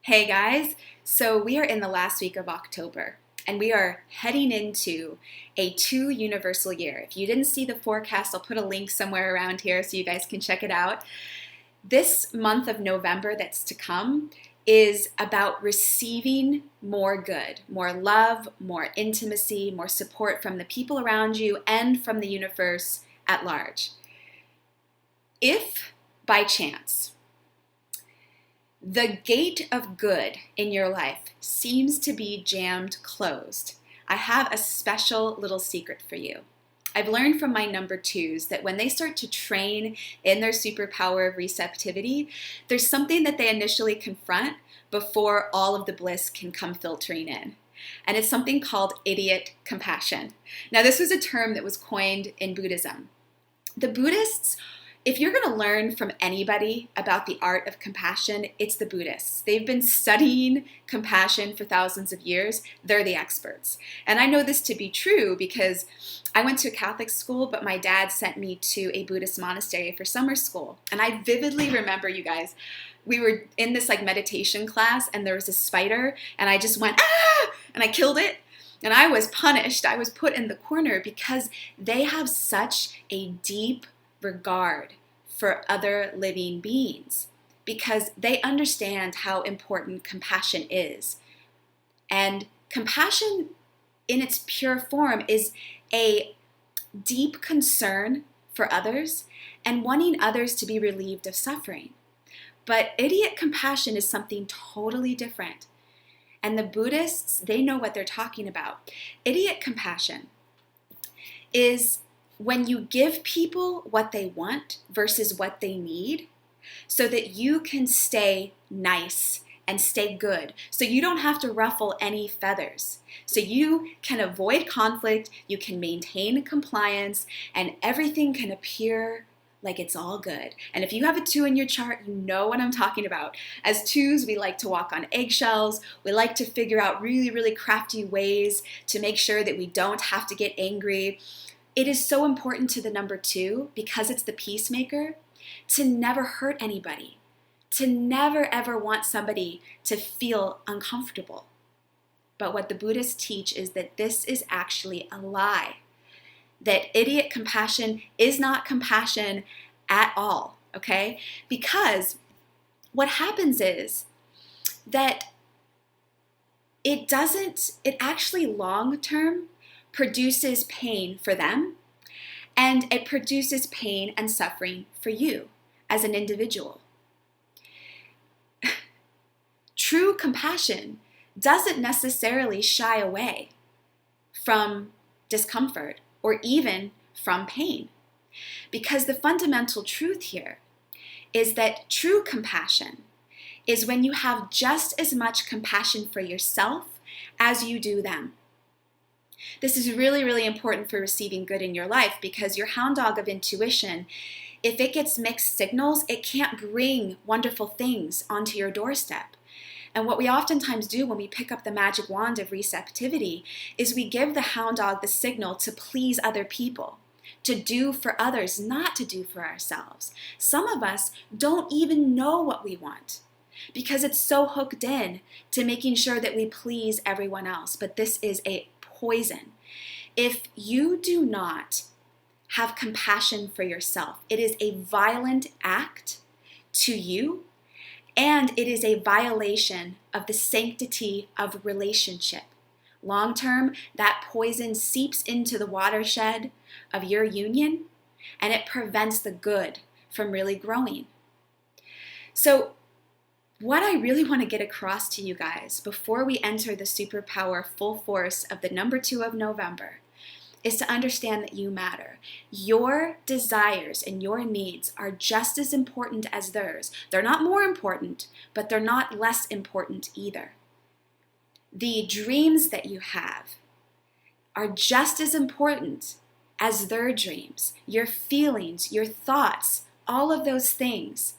Hey guys, so we are in the last week of October and we are heading into a 2 universal year. If you didn't see the forecast, I'll put a link somewhere around here so you guys can check it out. This month of November that's to come is about receiving more good, more love, more intimacy, more support from the people around you and from the universe at large. If by chance the gate of good in your life seems to be jammed closed, I have a special little secret for you. I've learned from my number twos that when they start to train in their superpower of receptivity, there's something that they initially confront before all of the bliss can come filtering in. And it's something called idiot compassion. Now, this was a term that was coined in Buddhism. The Buddhists, if you're going to learn from anybody about the art of compassion, it's the Buddhists. They've been studying compassion for thousands of years. They're the experts. And I know this to be true because I went to a Catholic school, but my dad sent me to a Buddhist monastery for summer school. And I vividly remember, you guys, we were in this meditation class and there was a spider and I just went, ah! And I killed it. And I was punished. I was put in the corner because they have such a deep regard for other living beings because they understand how important compassion is. And compassion in its pure form is a deep concern for others and wanting others to be relieved of suffering. But idiot compassion is something totally different. And the Buddhists, they know what they're talking about. Idiot compassion is when you give people what they want versus what they need so that you can stay nice and stay good. So you don't have to ruffle any feathers. So you can avoid conflict, you can maintain compliance, and everything can appear like it's all good. And if you have a 2 in your chart, you know what I'm talking about. As 2s, we like to walk on eggshells. We like to figure out really, really crafty ways to make sure that we don't have to get angry. It is so important to the number 2, because it's the peacemaker, to never hurt anybody, to never ever want somebody to feel uncomfortable. But what the Buddhists teach is that this is actually a lie, that idiot compassion is not compassion at all, okay? Because what happens is that it actually long term produces pain for them, and it produces pain and suffering for you as an individual. True compassion doesn't necessarily shy away from discomfort or even from pain, because the fundamental truth here is that true compassion is when you have just as much compassion for yourself as you do them. This is really, really important for receiving good in your life, because your hound dog of intuition, if it gets mixed signals, it can't bring wonderful things onto your doorstep. And what we oftentimes do when we pick up the magic wand of receptivity is we give the hound dog the signal to please other people, to do for others, not to do for ourselves. Some of us don't even know what we want because it's so hooked in to making sure that we please everyone else. But this is a poison. If you do not have compassion for yourself, it is a violent act to you, and it is a violation of the sanctity of relationship. Long term, that poison seeps into the watershed of your union, and it prevents the good from really growing. So what I really want to get across to you guys before we enter the superpower full force of the number 2 of November is to understand that you matter. Your desires and your needs are just as important as theirs. They're not more important, but they're not less important either. The dreams that you have are just as important as their dreams. Your feelings, your thoughts, all of those things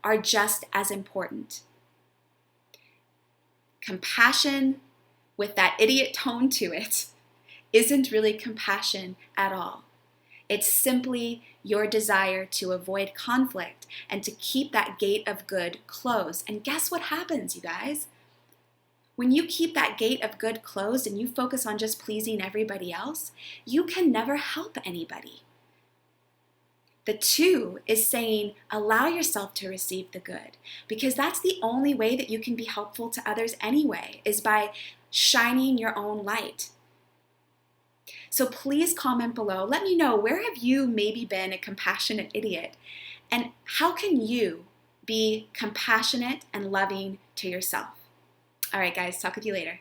are just as important. Compassion with that idiot tone to it isn't really compassion at all. It's simply your desire to avoid conflict and to keep that gate of good closed. And guess what happens, you guys? When you keep that gate of good closed and you focus on just pleasing everybody else, you can never help anybody. The 2 is saying, allow yourself to receive the good, because that's the only way that you can be helpful to others anyway, is by shining your own light. So please comment below. Let me know, where have you maybe been a compassionate idiot? And how can you be compassionate and loving to yourself? All right, guys, talk with you later.